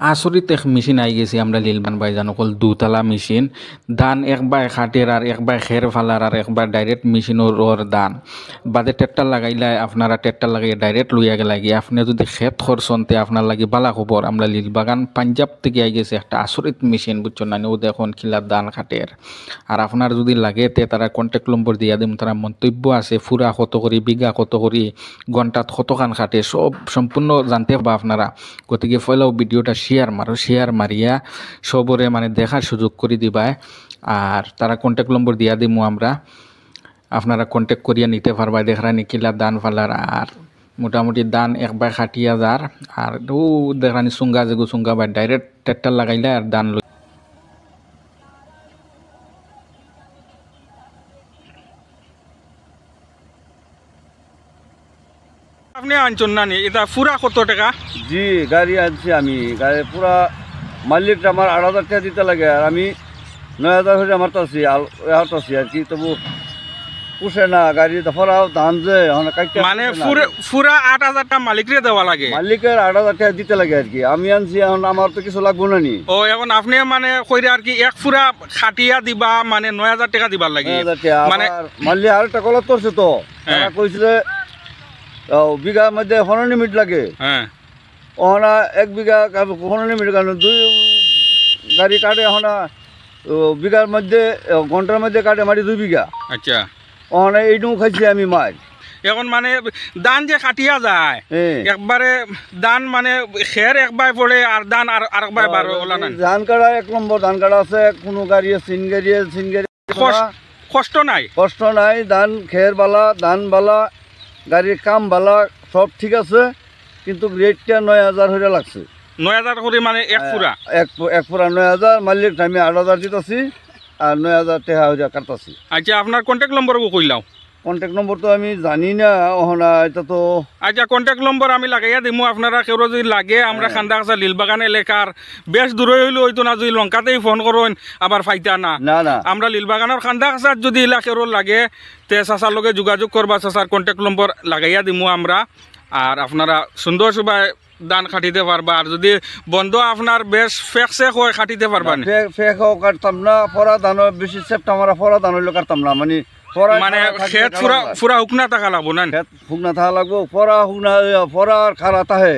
আসরিত এক machine I গেছি আমরা লিলবান ভাইজান অকল দুতলা মেশিন ধান একবার খাটের আর একবার খের ফালার আর একবার ডাইরেক্ট মেশিনের ওর ধান বাদে ট্রেক্টর লাগাইলে আপনারা ট্রেক্টর লাগাই ডাইরেক্ট লইয়া গেলে গিয়ে আপনি যদি খেত খরচনতে আপনার লাগে বালা খবর আমরা লিলবাগান পাঞ্জাব থেকে আই গেছে একটা আসরিত মেশিন বুঝছো না ও দেখুন খিলার ধান খাটের আর আপনার যদি লাগে তে তারা কন্ট্যাক্ট নম্বর দিয়া দিম তারা মন্তব্য আছে ফুরা কত করি বিঘা কত করি ঘন্টাত কতখান খাটে সব সম্পূর্ণ জানতে পারবা আপনারা গতিকে ফলাও ভিডিওটা শেয়ার মারিয়া সবরে মানে দেখার সুযোগ করে দিবা আর তারা কন্ট্যাক্ট নম্বর দিয়া দিমু আমরা আপনারা কন্ট্যাক্ট করিয়া নিতে পারবা দেখরা নিকিলা দান ফালার আর মোটামুটি দান একবার খাটিয়া যার আর ও দেখরানি সুঙ্গা যেগু সুঙ্গা বা ডাইরেক্ট ট্রেক্টর লাগাইলে আর দান লই আপনি আনছেন না নি এটা পুরা কত টাকা? জি গাড়ি আনছি আমি গাড়ি পুরা মালিকটা আমার 8,000 টাকা দিতে লাগে আর আমি 9,000 হয়ে আমার তো আছি আর কি তবু পুষে না গাড়ি ফরাও ধান যে মানে পুরা 8,000 টাকা মালিকরে দেওয়া লাগে, মালিকের 8,000 টাকা দিতে লাগে আর কি। আমি আনছি এখন আমার তো কিছু লাগবো না নি। ও এখন আপনি মানে কইরে আর কি এক পুরা খাটিয়া দিবা মানে 9,000 টাকা দিবার লাগে। মানে মালিক আর একটা কলত করছে তো তারা কইছিলে বিঘার মধ্যে 15 মিনিট লাগে। হ্যাঁ ওখানে 1 বিঘা 15 মিনিট কারণ 2 গাড়ি কাটে ওখানে বিঘার মধ্যে ঘন্টার মধ্যে কাটে মারি 2 বিঘা। আচ্ছা ওখানে এইটুকু খাইছি আমি মাছ। এখন মানে ধান যে খাটিয়া যায় একবারে ধান মানে খের একবার পড়ে আর ধান আর আরেকবার বারো ওলা না। ধান কাটা 1 নম্বর ধান কাটা আছে, কোনো গাড়ি সিন গাড়ি কষ্ট নাই ধান খের বালা ধান বালা গাড়ির কাম বালা সব ঠিক আছে কিন্তু রেটটা 9,000 হয়ে লাগছে। 9,000 করে মানে এক পুরা এক পুরা 9,000 মালিক আমি 8,000 দিতেছি আর 9,000 টাকা হয়ে কাটতাছি। আচ্ছা আপনার কন্ট্যাক্ট নম্বর কইলাও? কন্ট্যাক্ট নম্বর তো আমি জানি না ওহনা এটা তো। আচ্ছা কন্ট্যাক্ট নম্বর আমি লাগাইয়া দিমু, আপনারা কেউ যদি লাগে আমরা খান্দাগাছা লিলবাগান এলাকার বেশ দূরে হইলে হইতো না, যদি লঙ্কাতেই ফোন করুন আবার ফাইতা না আমরা লিলবাগানের খান্দাগাছার যদি এলাকার লাগে তে চাচার লগে যোগাযোগ করবা, চাচার কন্ট্যাক্ট নম্বর লাগাইয়া দিমু আমরা আর আপনারা সুন্দর সবাই দান খাটিতে পারবা। আর যদি বন্ধ আপনার বেশ ফেক সেক হয় খাটিতে পারবা না, ফেক হোক কাটতাম না, ফরা ধান বেশি সেপ্টেম্বর ফরা ধান হইলে কাটতাম না, মানে খেত পুরা হুকনা থাকা লাগবো না, খেত হুকনা থাকা লাগবো, ফরা খারা তাহে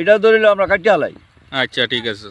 এটা ধরিলে আমরা কাটিয়া লাই। আচ্ছা ঠিক আছে।